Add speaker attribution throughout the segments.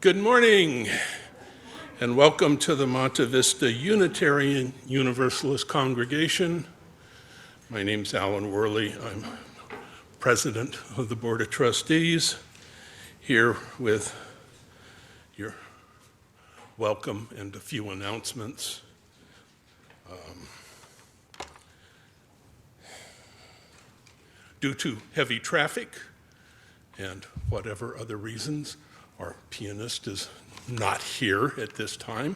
Speaker 1: Good morning, and welcome to the Monte Vista Unitarian Universalist congregation. My name's Alan Worley. I'm president of the Board of Trustees, here with your welcome and a few announcements. Due to heavy traffic and whatever other reasons, our pianist is not here at this time,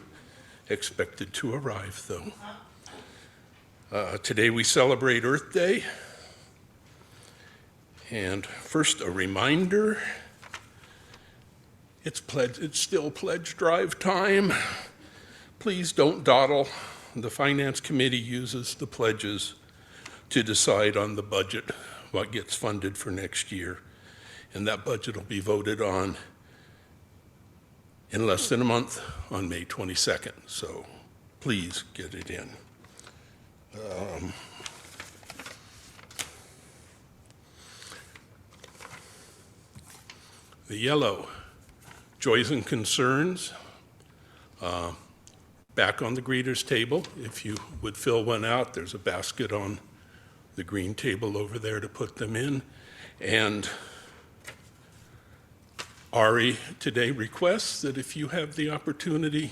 Speaker 1: expected to arrive though. Today we celebrate Earth Day. And first, a reminder, it's still pledge drive time. Please don't dawdle. The Finance Committee uses the pledges to decide on the budget, what gets funded for next year. And that budget will be voted on in less than a month on May 22nd. So please get it in. The yellow, joys and concerns, back on the greeter's table. If you would fill one out, there's a basket on the green table over there to put them in. And Ari today requests that if you have the opportunity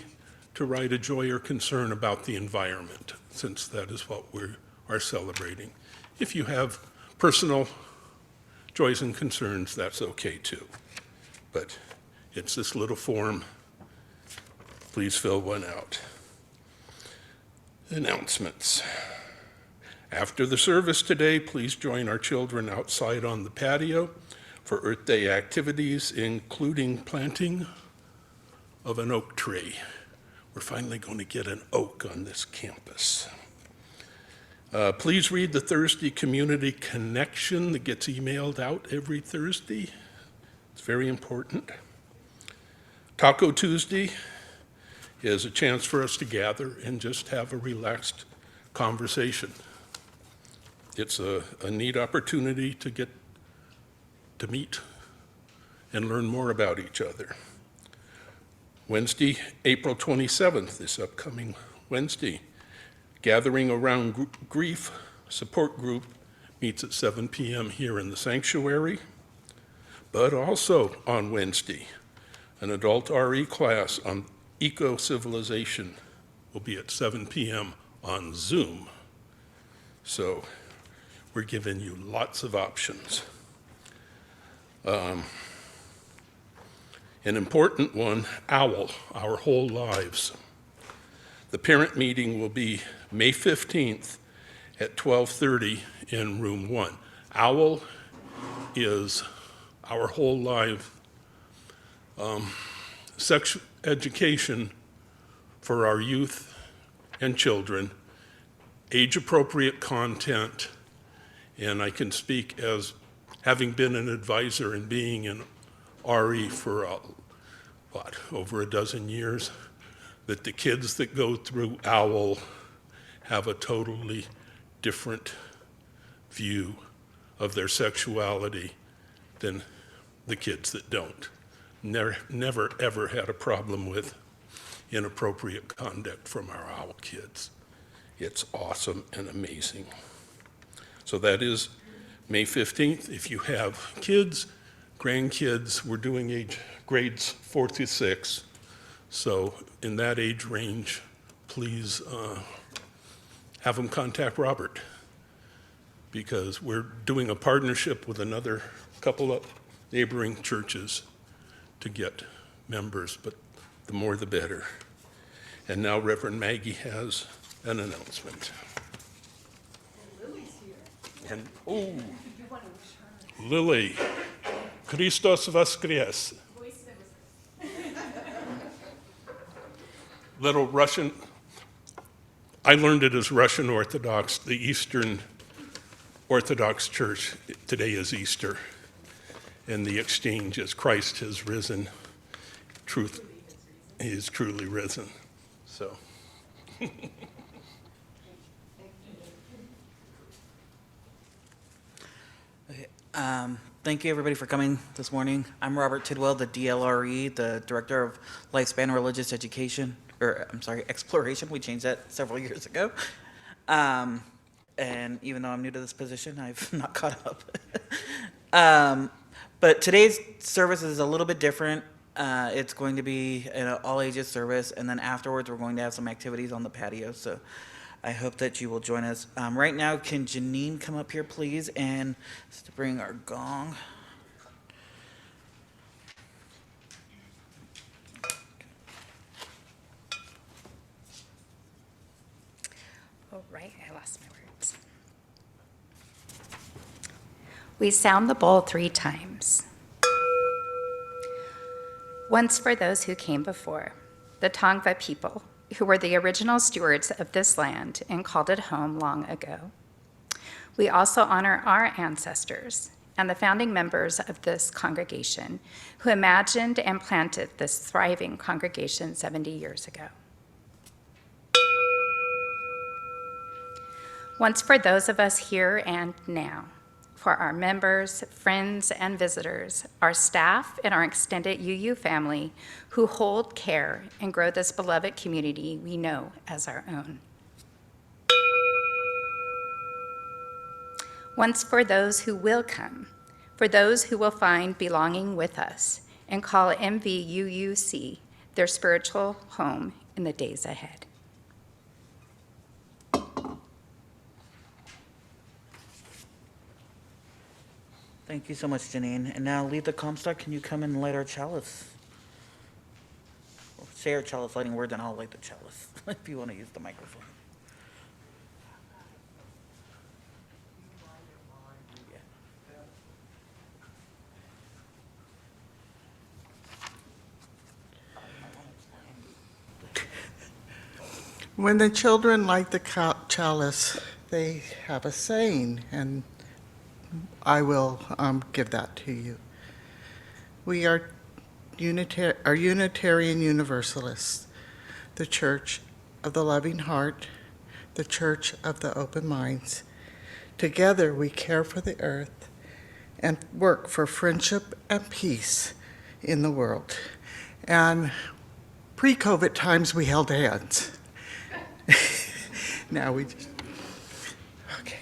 Speaker 1: to write a joy or concern about the environment, since that is what we are celebrating. If you have personal joys and concerns, that's okay too. But it's this little form. Please fill one out. Announcements. After the service today, please join our children outside on the patio for Earth Day activities, including planting of an oak tree. We're finally going to get an oak on this campus. Please read the Thursday Community Connection that gets emailed out every Thursday. It's very important. Taco Tuesday is a chance for us to gather and just have a relaxed conversation. It's a neat opportunity to get to meet and learn more about each other. Wednesday, April 27th, this upcoming Wednesday, Gathering Around Grief support group meets at 7 p.m. here in the sanctuary. But also on Wednesday, an adult RE class on eco-civilization will be at 7 p.m. on Zoom. So we're giving you lots of options. An important one, OWL, Our Whole Lives. The parent meeting will be May 15th at 12:30 in room 1. OWL is Our Whole Life sex education for our youth and children, age-appropriate content, and I can speak as having been an advisor and being an RE for, over a dozen years, that the kids that go through OWL have a totally different view of their sexuality than the kids that don't. Never ever had a problem with inappropriate conduct from our OWL kids. It's awesome and amazing. So that is May 15th. If you have kids, grandkids, we're doing grades 4 through 6. So in that age range, please have them contact Robert, because we're doing a partnership with another couple of neighboring churches to get members, but the more the better. And now Rev Maggie has an announcement. And Lily, Christos Voskres. Little Russian, I learned it as Russian Orthodox, the Eastern Orthodox Church. Today is Easter, and the exchange is Christ has risen. Truth, he is truly risen. So.
Speaker 2: Thank you, everybody, for coming this morning. I'm Robert Tidwell, the DLRE, the Director of Lifespan Religious Education, or I'm sorry, Exploration. We changed that several years ago. And even though I'm new to this position, I've not caught up. But today's service is a little bit different. It's going to be an all-ages service, and then afterwards we're going to have some activities on the patio. So I hope that you will join us. Right now, can Janine come up here, please, and to bring our gong.
Speaker 3: Oh, right, I lost my words. We sound the bowl 3 times. Once for those who came before, the Tongva people, who were the original stewards of this land and called it home long ago. We also honor our ancestors and the founding members of this congregation who imagined and planted this thriving congregation 70 years ago. Once for those of us here and now, for our members, friends, and visitors, our staff, and our extended UU family who hold, care, and grow this beloved community we know as our own. Once for those who will come, for those who will find belonging with us and call MVUUC their spiritual home in the days ahead.
Speaker 2: Thank you so much, Janine. And now, lead the Comstock, can you come and light our chalice? Or say our chalice lighting word, then I'll light the chalice, if you want to use the microphone.
Speaker 4: When the children light the chalice, they have a saying, and I will give that to you. We are Unitarian Universalists, the Church of the Loving Heart, the Church of the Open Minds. Together we care for the earth and work for friendship and peace in the world. And pre-COVID times we held hands. Now we just, okay.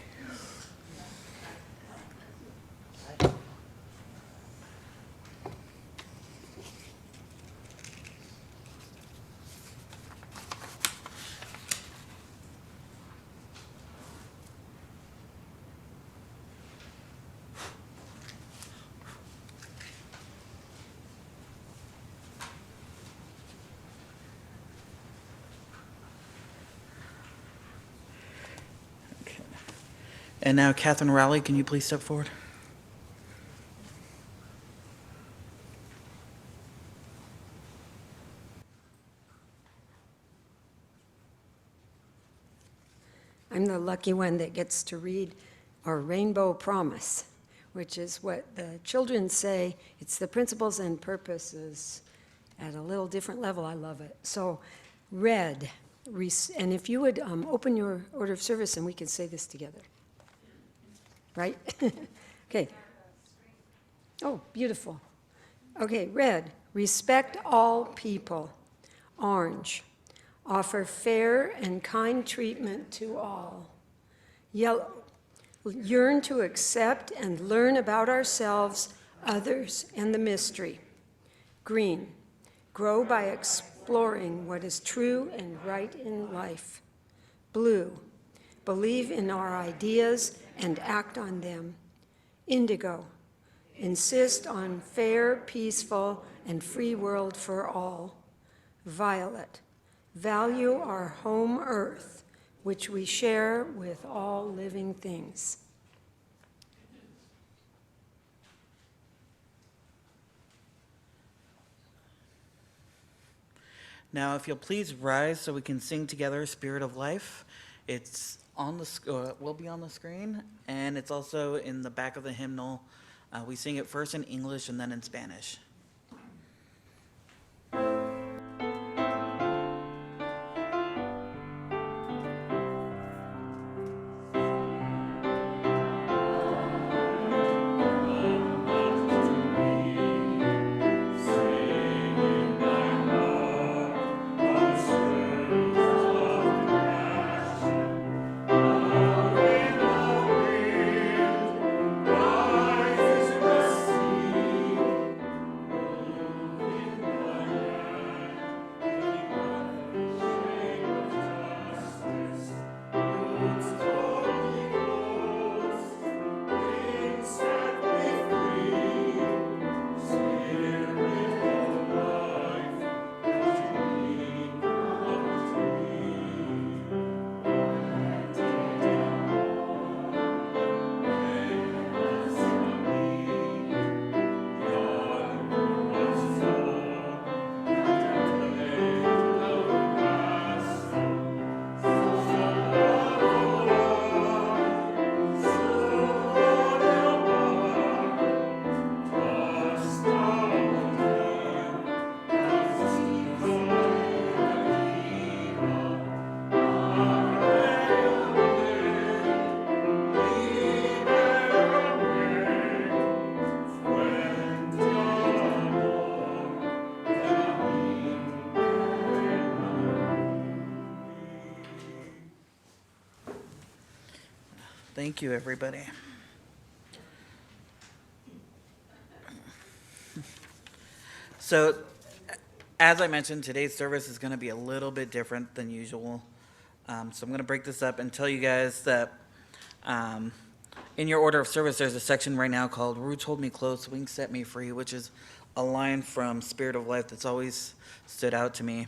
Speaker 2: And now, Catherine Rowley, can you please step forward?
Speaker 5: I'm the lucky one that gets to read our Rainbow Promise, which is what the children say. It's the principles and purposes at a little different level. I love it. So, red, and if you would open your order of service and we can say this together. Right? Okay. Oh, beautiful. Okay, red, respect all people. Orange, offer fair and kind treatment to all. Yellow, yearn to accept and learn about ourselves, others, and the mystery. Green, grow by exploring what is true and right in life. Blue, believe in our ideas and act on them. Indigo, insist on fair, peaceful, and free world for all. Violet, value our home earth, which we share with all living things.
Speaker 2: Now, if you'll please rise so we can sing together Spirit of Life. It's on the will be on the screen, and it's also in the back of the hymnal. We sing it first in English and then in Spanish. Thank you, everybody. So, as I mentioned, today's service is going to be a little bit different than usual. So I'm going to break this up and tell you guys that in your order of service, there's a section right now called Roots Hold Me Close, Wings Set Me Free, which is a line from Spirit of Life that's always stood out to me.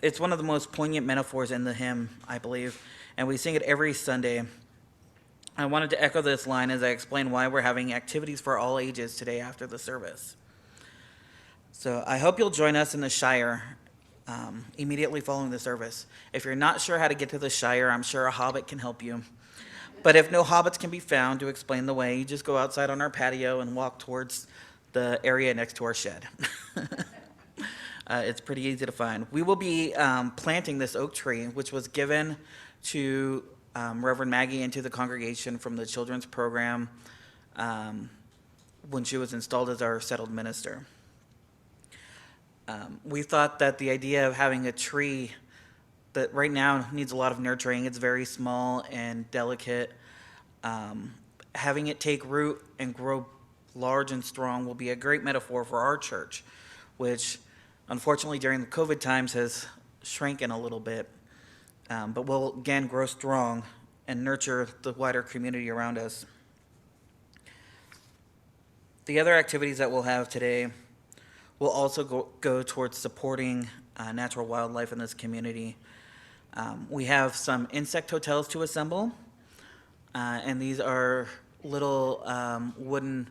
Speaker 2: It's one of the most poignant metaphors in the hymn, I believe, and we sing it every Sunday. I wanted to echo this line as I explain why we're having activities for all ages today after the service. So I hope you'll join us in the Shire immediately following the service. If you're not sure how to get to the Shire, I'm sure a hobbit can help you. But if no hobbits can be found to explain the way, you just go outside on our patio and walk towards the area next to our shed. It's pretty easy to find. We will be planting this oak tree, which was given to Rev Maggie and to the congregation from the children's program when she was installed as our settled minister. We thought that the idea of having a tree that right now needs a lot of nurturing, it's very small and delicate, having it take root and grow large and strong will be a great metaphor for our church, which unfortunately during the COVID times has shrinking a little bit, but will again grow strong and nurture the wider community around us. The other activities that we'll have today will also go towards supporting natural wildlife in this community. We have some insect hotels to assemble, and these are little wooden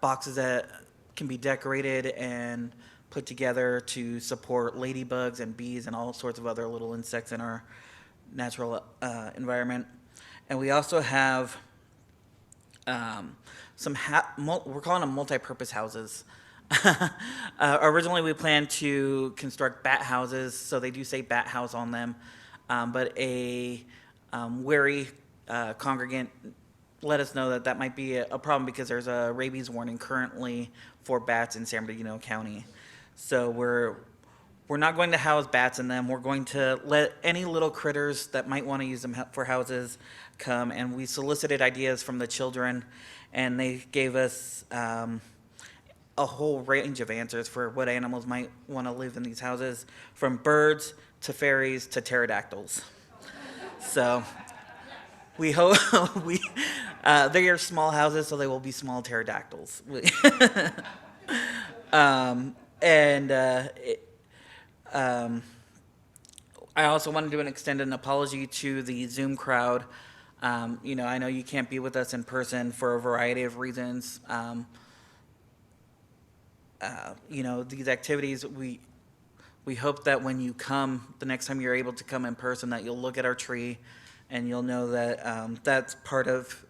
Speaker 2: boxes that can be decorated and put together to support ladybugs and bees and all sorts of other little insects in our natural environment. And we also have we're calling them multi-purpose houses. Originally, we planned to construct bat houses, so they do say bat house on them, but a wary congregant let us know that that might be a problem because there's a rabies warning currently for bats in San Bernardino County. So we're not going to house bats in them. We're going to let any little critters that might want to use them for houses come, and we solicited ideas from the children, and they gave us a whole range of answers for what animals might want to live in these houses, from birds to fairies to pterodactyls. So we hope they are small houses, so they will be small pterodactyls. I also wanted to extend an apology to the Zoom crowd. I know you can't be with us in person for a variety of reasons. These activities, we hope that when you come, the next time you're able to come in person, that you'll look at our tree and you'll know that that's part of,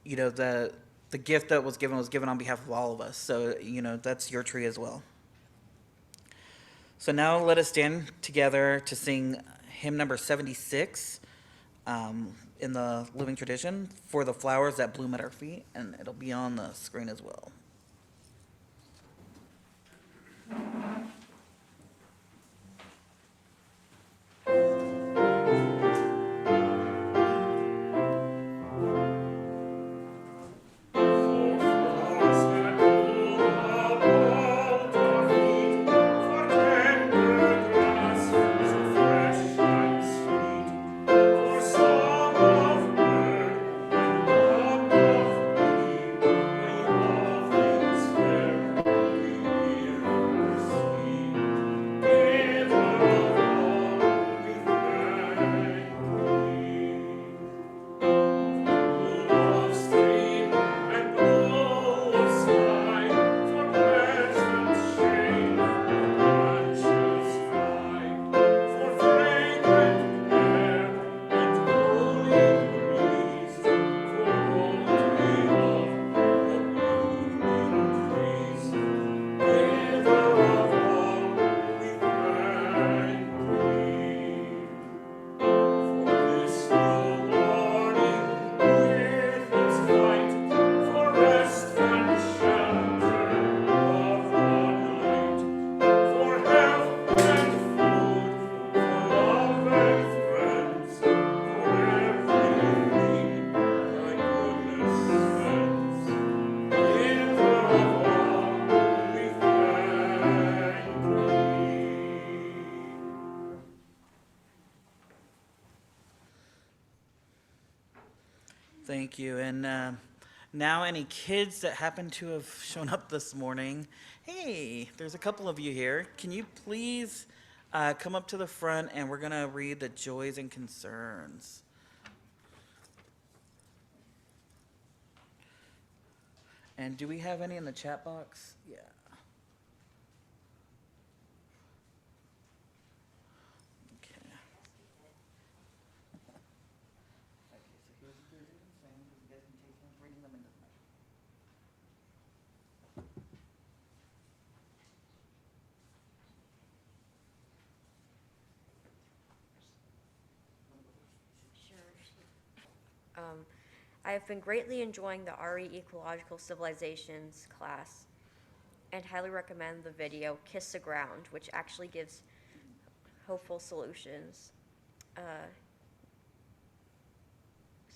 Speaker 2: the gift that was given on behalf of all of us. So, that's your tree as well. So now let us stand together to sing hymn number 76 in the Living Tradition, For the Flowers That Bloom at Our Feet, and it'll be on the screen as well. Thank you. And now, any kids that happen to have shown up this morning, hey, there's a couple of you here. Can you please come up to the front and we're going to read the joys and concerns. And do we have any in the chat box? Yeah. Okay. Okay, so here's the joys and concerns. You guys can take turns reading them into the mic.
Speaker 6: I have been greatly enjoying the RE Ecological Civilizations class and highly recommend the video Kiss the Ground, which actually gives hopeful solutions. What's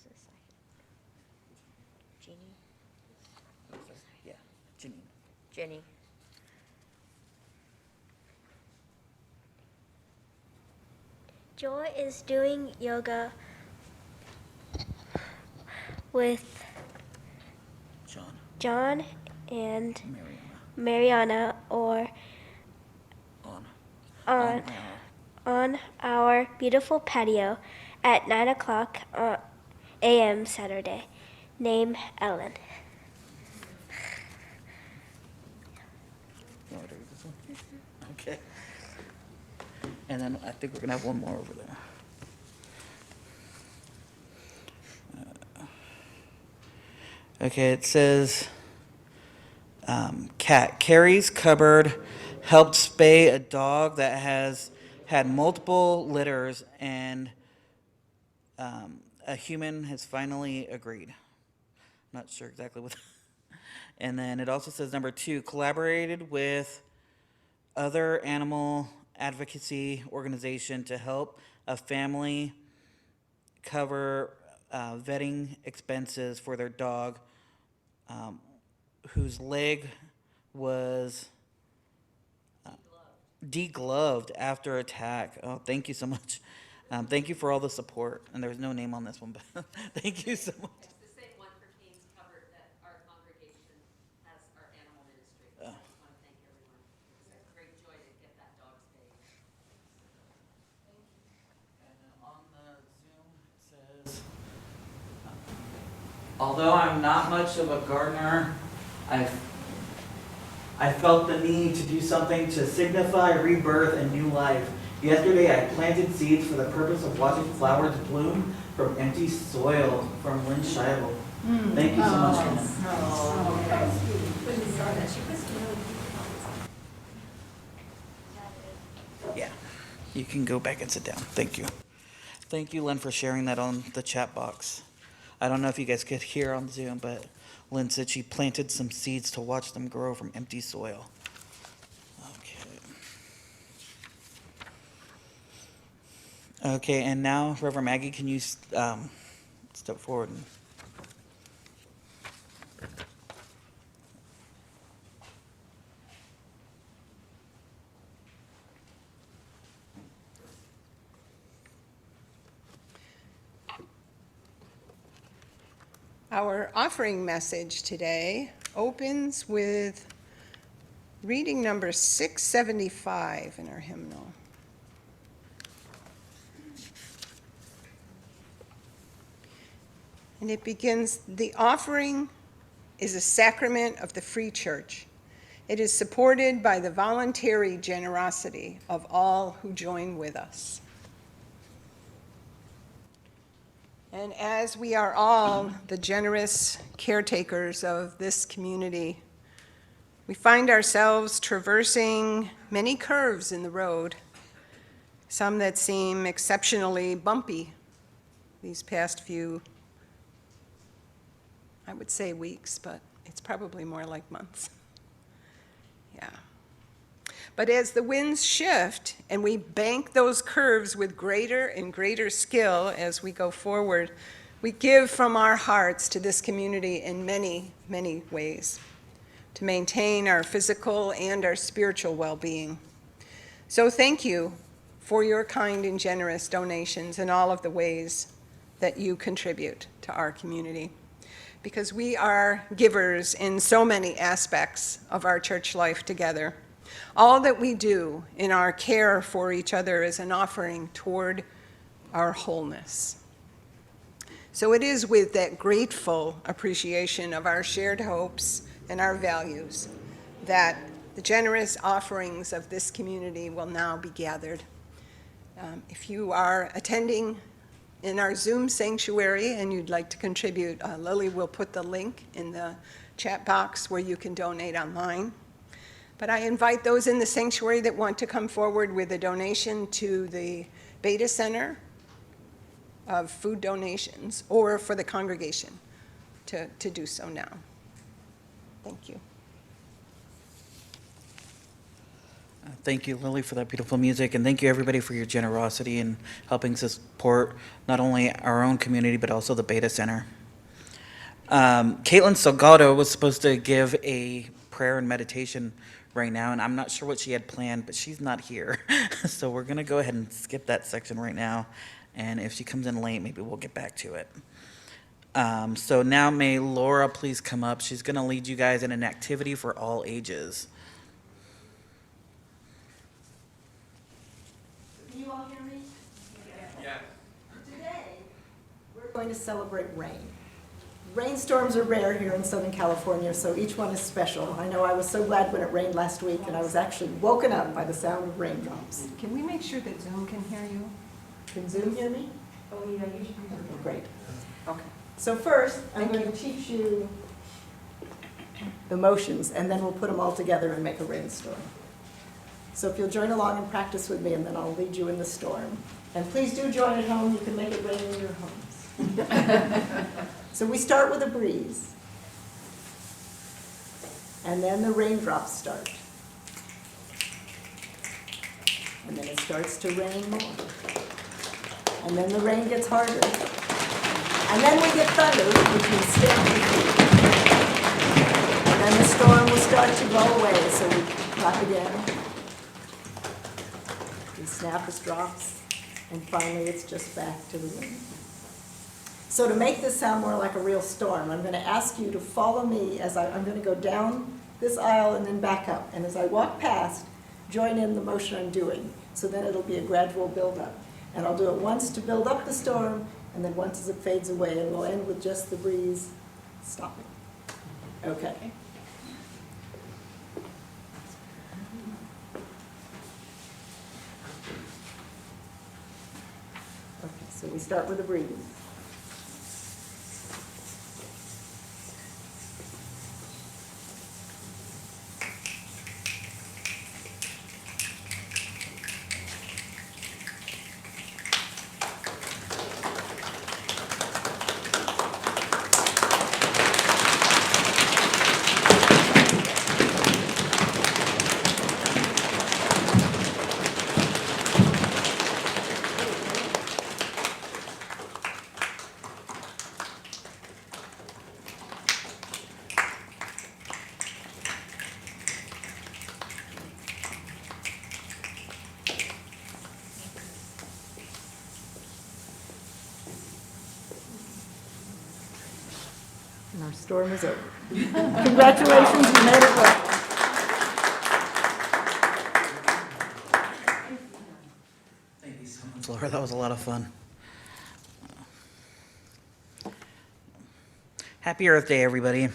Speaker 6: this? Jeannie?
Speaker 2: Yeah, Janine.
Speaker 6: Jenny.
Speaker 7: Joy is doing yoga with John and Mariana or on our beautiful patio at 9 o'clock a.m. Saturday. Name Ellen.
Speaker 2: You want to read this one? Okay. And then I think we're going to have one more over there. Okay, it says, Cat Carrie's cupboard helped spay a dog that has had multiple litters, and a human has finally agreed. Not sure exactly what. And then it also says number 2, collaborated with other animal advocacy organization to help a family cover vetting expenses for their dog whose leg was degloved after attack. Oh, thank you so much. Thank you for all the support. And there's no name on this one, but thank you so much.
Speaker 8: It's the same one for Cain's Cupboard that our congregation has, our animal ministry. So I just want to thank everyone. It's a great joy to get that dog spayed.
Speaker 2: And on the Zoom it says, although I'm not much of a gardener, I felt the need to do something to signify rebirth and new life. Yesterday I planted seeds for the purpose of watching flowers bloom from empty soil. From Lynn Scheibel. Thank you so much, Lynn. Yeah, you can go back and sit down. Thank you. Thank you, Lynn, for sharing that on the chat box. I don't know if you guys could hear on Zoom, but Lynn said she planted some seeds to watch them grow from empty soil. Okay. Okay, and now, Rev Maggie, can you step forward?
Speaker 9: Our offering message today opens with reading number 675 in our hymnal. And it begins, "The offering is a sacrament of the free church. It is supported by the voluntary generosity of all who join with us." And as we are all the generous caretakers of this community, we find ourselves traversing many curves in the road, some that seem exceptionally bumpy these past few, I would say weeks, but it's probably more like months. Yeah. But as the winds shift and we bank those curves with greater and greater skill as we go forward, we give from our hearts to this community in many, many ways to maintain our physical and our spiritual well-being. So thank you for your kind and generous donations in all of the ways that you contribute to our community. because we are givers in so many aspects of our church life together. All that we do in our care for each other is an offering toward our wholeness. So it is with that grateful appreciation of our shared hopes and our values that the generous offerings of this community will now be gathered. If you are attending in our Zoom sanctuary and you'd like to contribute, Lily will put the link in the chat box where you can donate online. But I invite those in the sanctuary that want to come forward with a donation to the Beta Center of food donations, or for the congregation to do so now. Thank you.
Speaker 2: Thank you, Lily, for that beautiful music, and thank you, everybody, for your generosity in helping support not only our own community, but also the Beta Center. Caitlin Salgado was supposed to give a prayer and meditation right now, and I'm not sure what she had planned, but she's not here. So we're going to go ahead and skip that section right now, and if she comes in late, maybe we'll get back to it. So now may Laura please come up. She's going to lead you guys in an activity for all ages.
Speaker 10: Can you all hear me? Yes. Today, we're going to celebrate rain. Rainstorms are rare here in Southern California, so each one is special. I know I was so glad when it rained last week, and I was actually woken up by the sound of raindrops.
Speaker 9: Can we make sure that Zoom can hear you?
Speaker 10: Can Zoom hear me? Oh, yeah, you should. Okay, great. Okay. So first, I'm going to teach you the motions, and then we'll put them all together and make a rainstorm. So if you'll join along and practice with me, and then I'll lead you in the storm. And please do join at home. You can make it rain in your homes. So we start with a breeze. And then the raindrops start. And then it starts to rain more. And then the rain gets harder. And then we get thunder, which means stand. And then the storm will start to go away, so we clap again. We snap as drops, and finally it's just back to the rain. So to make this sound more like a real storm, I'm going to ask you to follow me as I'm going to go down this aisle and then back up. And as I walk past, join in the motion I'm doing. So then it'll be a gradual build-up. And I'll do it once to build up the storm, and then once as it fades away, and we'll end with just the breeze stopping. Okay. Okay, so we start with the breeze. And our storm is over. Congratulations, you made it work.
Speaker 2: Thank you so much, Laura. That was a lot of fun. Happy Earth Day, everybody.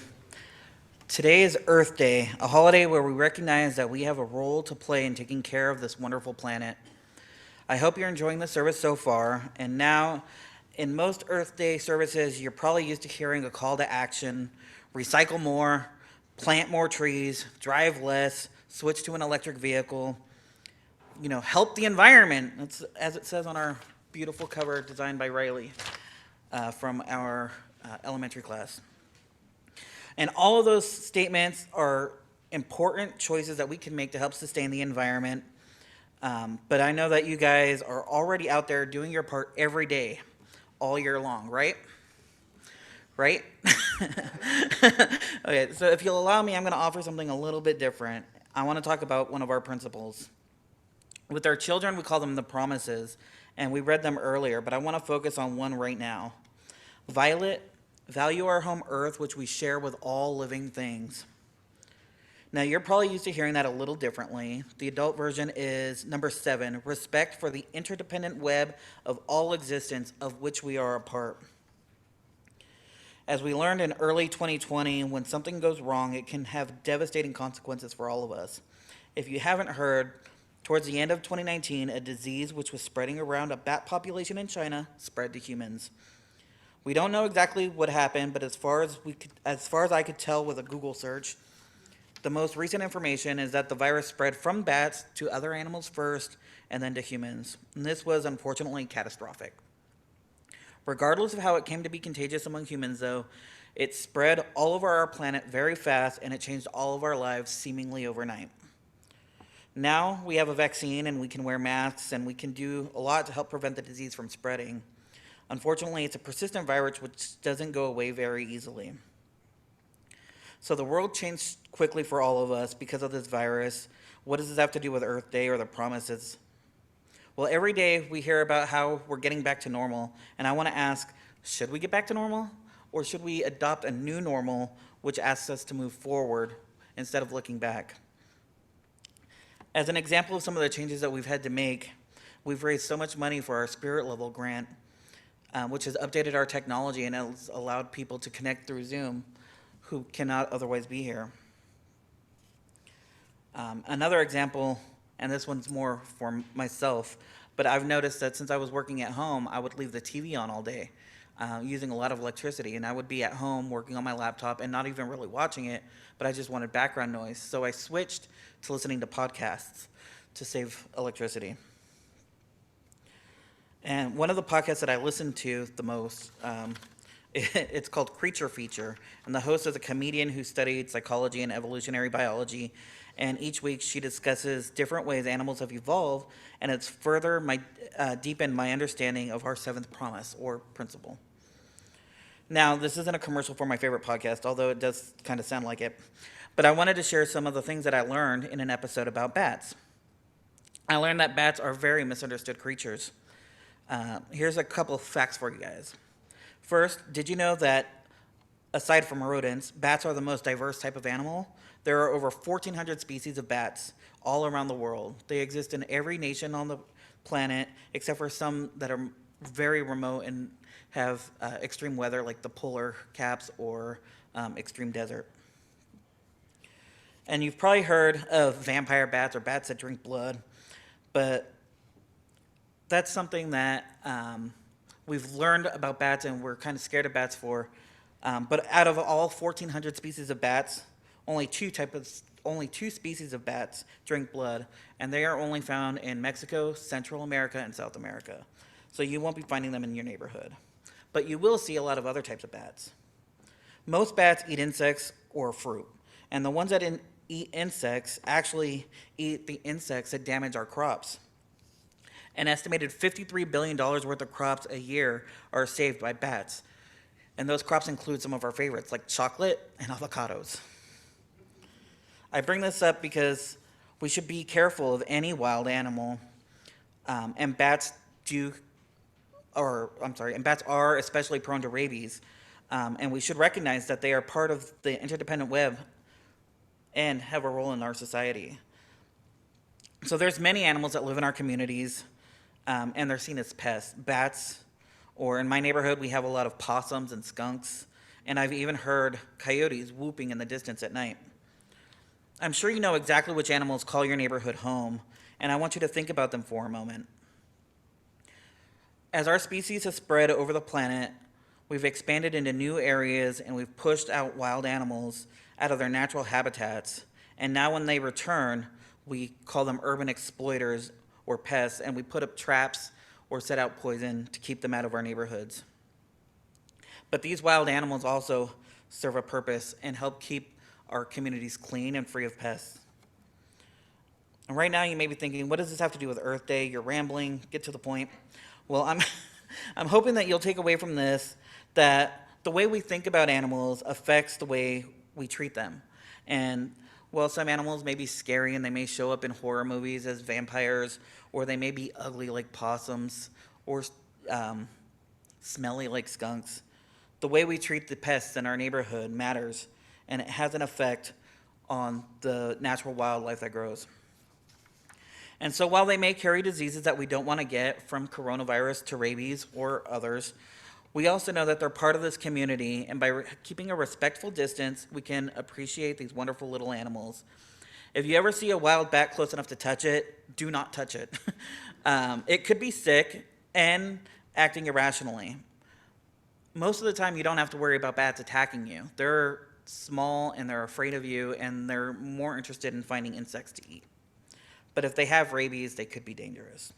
Speaker 2: Today is Earth Day, a holiday where we recognize that we have a role to play in taking care of this wonderful planet. I hope you're enjoying the service so far, and now, in most Earth Day services, you're probably used to hearing a call to action: recycle more, plant more trees, drive less, switch to an electric vehicle, help the environment. That's as it says on our beautiful cover designed by Riley from our elementary class. And all of those statements are important choices that we can make to help sustain the environment. But I know that you guys are already out there doing your part every day, all year long, right? Right? Okay, so if you'll allow me, I'm going to offer something a little bit different. I want to talk about one of our principles. With our children, we call them the promises, and we read them earlier, but I want to focus on one right now. Violet, Value our home earth, which we share with all living things. Now, you're probably used to hearing that a little differently. The adult version is number 7, respect for the interdependent web of all existence of which we are a part. As we learned in early 2020, when something goes wrong, it can have devastating consequences for all of us. If you haven't heard, towards the end of 2019, a disease which was spreading around a bat population in China spread to humans. We don't know exactly what happened, but as far as I could tell with a Google search, the most recent information is that the virus spread from bats to other animals first and then to humans. And this was unfortunately catastrophic. Regardless of how it came to be contagious among humans, though, it spread all over our planet very fast, and it changed all of our lives seemingly overnight. Now we have a vaccine, and we can wear masks, and we can do a lot to help prevent the disease from spreading. Unfortunately, it's a persistent virus which doesn't go away very easily. So the world changed quickly for all of us because of this virus. What does this have to do with Earth Day or the promises? Well, every day we hear about how we're getting back to normal, and I want to ask, should we get back to normal? Or should we adopt a new normal which asks us to move forward instead of looking back? As an example of some of the changes that we've had to make, we've raised so much money for our spirit level grant, which has updated our technology and has allowed people to connect through Zoom who cannot otherwise be here. Another example, and this one's more for myself, but I've noticed that since I was working at home, I would leave the TV on all day, using a lot of electricity, and I would be at home working on my laptop and not even really watching it, but I just wanted background noise. So I switched to listening to podcasts to save electricity. And one of the podcasts that I listen to the most, it's called Creature Feature, and the host is a comedian who studied psychology and evolutionary biology, and each week she discusses different ways animals have evolved, and it's further deepened my understanding of our 7th promise, or principle. Now, this isn't a commercial for my favorite podcast, although it does kind of sound like it, but I wanted to share some of the things that I learned in an episode about bats. I learned that bats are very misunderstood creatures. Here's a couple of facts for you guys. First, did you know that aside from rodents, bats are the most diverse type of animal? There are over 1,400 species of bats all around the world. They exist in every nation on the planet, except for some that are very remote and have extreme weather, like the polar caps or extreme desert. And you've probably heard of vampire bats or bats that drink blood, but that's something that we've learned about bats and we're kind of scared of bats for. But out of all 1,400 species of bats, only two species of bats drink blood, and they are only found in Mexico, Central America, and South America. So you won't be finding them in your neighborhood. But you will see a lot of other types of bats. Most bats eat insects or fruit, and the ones that eat insects actually eat the insects that damage our crops. An estimated $53 billion worth of crops a year are saved by bats. And those crops include some of our favorites, like chocolate and avocados. I bring this up because we should be careful of any wild animal, and bats are especially prone to rabies. And we should recognize that they are part of the interdependent web and have a role in our society. So there's many animals that live in our communities, and they're seen as pests. Bats, or in my neighborhood, we have a lot of possums and skunks, and I've even heard coyotes whooping in the distance at night. I'm sure you know exactly which animals call your neighborhood home, and I want you to think about them for a moment. As our species has spread over the planet, we've expanded into new areas and we've pushed out wild animals out of their natural habitats, and now when they return, we call them urban exploiters or pests, and we put up traps or set out poison to keep them out of our neighborhoods. But these wild animals also serve a purpose and help keep our communities clean and free of pests. And right now you may be thinking, what does this have to do with Earth Day? You're rambling, get to the point. Well, I'm hoping that you'll take away from this that the way we think about animals affects the way we treat them. And while some animals may be scary and they may show up in horror movies as vampires, or they may be ugly like possums, or smelly like skunks, the way we treat the pests in our neighborhood matters, and it has an effect on the natural wildlife that grows. And so while they may carry diseases that we don't want to get, from coronavirus to rabies or others, we also know that they're part of this community, and by keeping a respectful distance, we can appreciate these wonderful little animals. If you ever see a wild bat close enough to touch it, do not touch it. It could be sick and acting irrationally. Most of the time, you don't have to worry about bats attacking you. They're small and they're afraid of you, and they're more interested in finding insects to eat. But if they have rabies, they could be dangerous.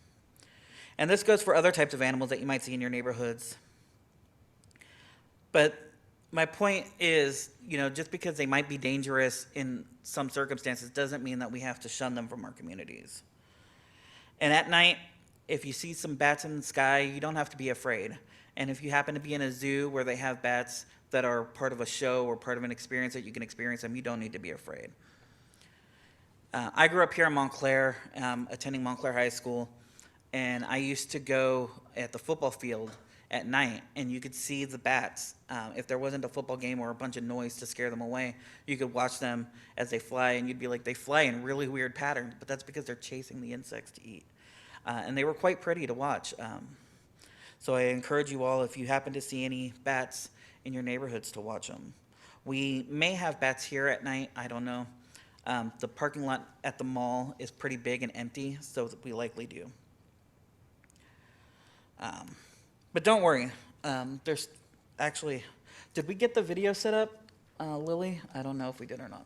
Speaker 2: And this goes for other types of animals that you might see in your neighborhoods. But my point is, just because they might be dangerous in some circumstances doesn't mean that we have to shun them from our communities. And at night, if you see some bats in the sky, you don't have to be afraid. And if you happen to be in a zoo where they have bats that are part of a show or part of an experience that you can experience them, you don't need to be afraid. I grew up here in Montclair, attending Montclair High School, and I used to go at the football field at night, and you could see the bats. If there wasn't a football game or a bunch of noise to scare them away, you could watch them as they fly, and you'd be like, they fly in really weird patterns, but that's because they're chasing the insects to eat. And they were quite pretty to watch. So I encourage you all, if you happen to see any bats in your neighborhoods, to watch them. We may have bats here at night, I don't know. The parking lot at the mall is pretty big and empty, so we likely do. But don't worry, there's actually, did we get the video set up, Lily? I don't know if we did or not.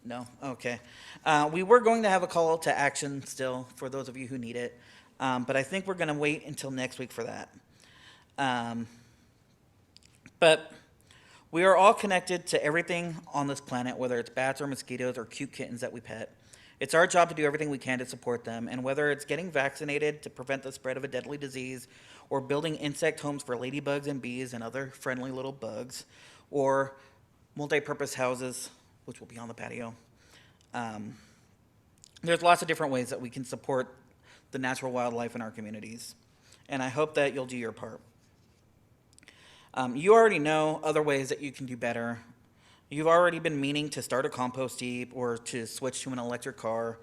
Speaker 2: No? Okay. We were going to have a call to action still for those of you who need it, but I think we're going to wait until next week for that. But we are all connected to everything on this planet, whether it's bats or mosquitoes or cute kittens that we pet. It's our job to do everything we can to support them, and whether it's getting vaccinated to prevent the spread of a deadly disease, or building insect homes for ladybugs and bees and other friendly little bugs, or multi-purpose houses, which will be on the patio. There's lots of different ways that we can support the natural wildlife in our communities, and I hope that you'll do your part. You already know other ways that you can do better. You've already been meaning to start a compost heap, or to switch to an electric car,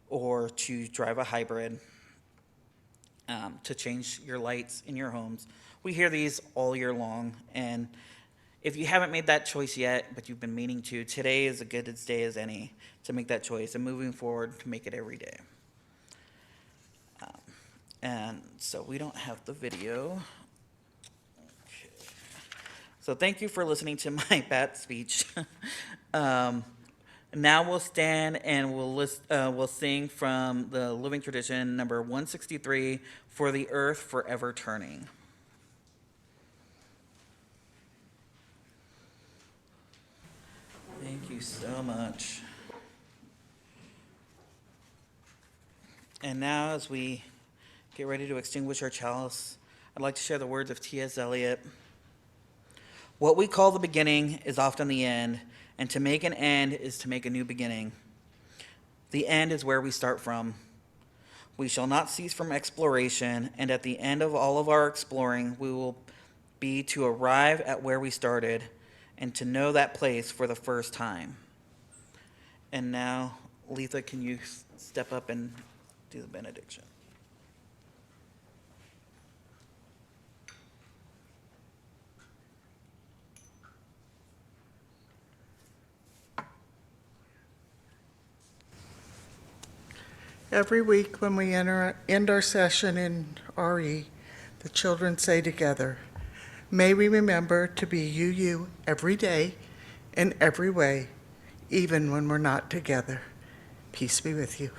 Speaker 2: or to drive a hybrid, to change your lights in your homes. We hear these all year long, and if you haven't made that choice yet, but you've been meaning to, today is as good a day as any to make that choice, and moving forward to make it every day. And so we don't have the video. Okay. So thank you for listening to my bat speech. Now we'll stand and we'll sing from the Living Tradition, number 163, For the Earth Forever Turning. Thank you so much. And now, as we get ready to extinguish our chalice, I'd like to share the words of T.S. Eliot. What we call the beginning is often the end, and to make an end is to make a new beginning. The end is where we start from. We shall not cease from exploration, and at the end of all of our exploring, we will be to arrive at where we started, and to know that place for the first time. And now, Letha, can you step up and do the benediction?
Speaker 4: Every week when we end our session in RE, the children say together, "May we remember to be you every day, in every way, even when we're not together." Peace be with you.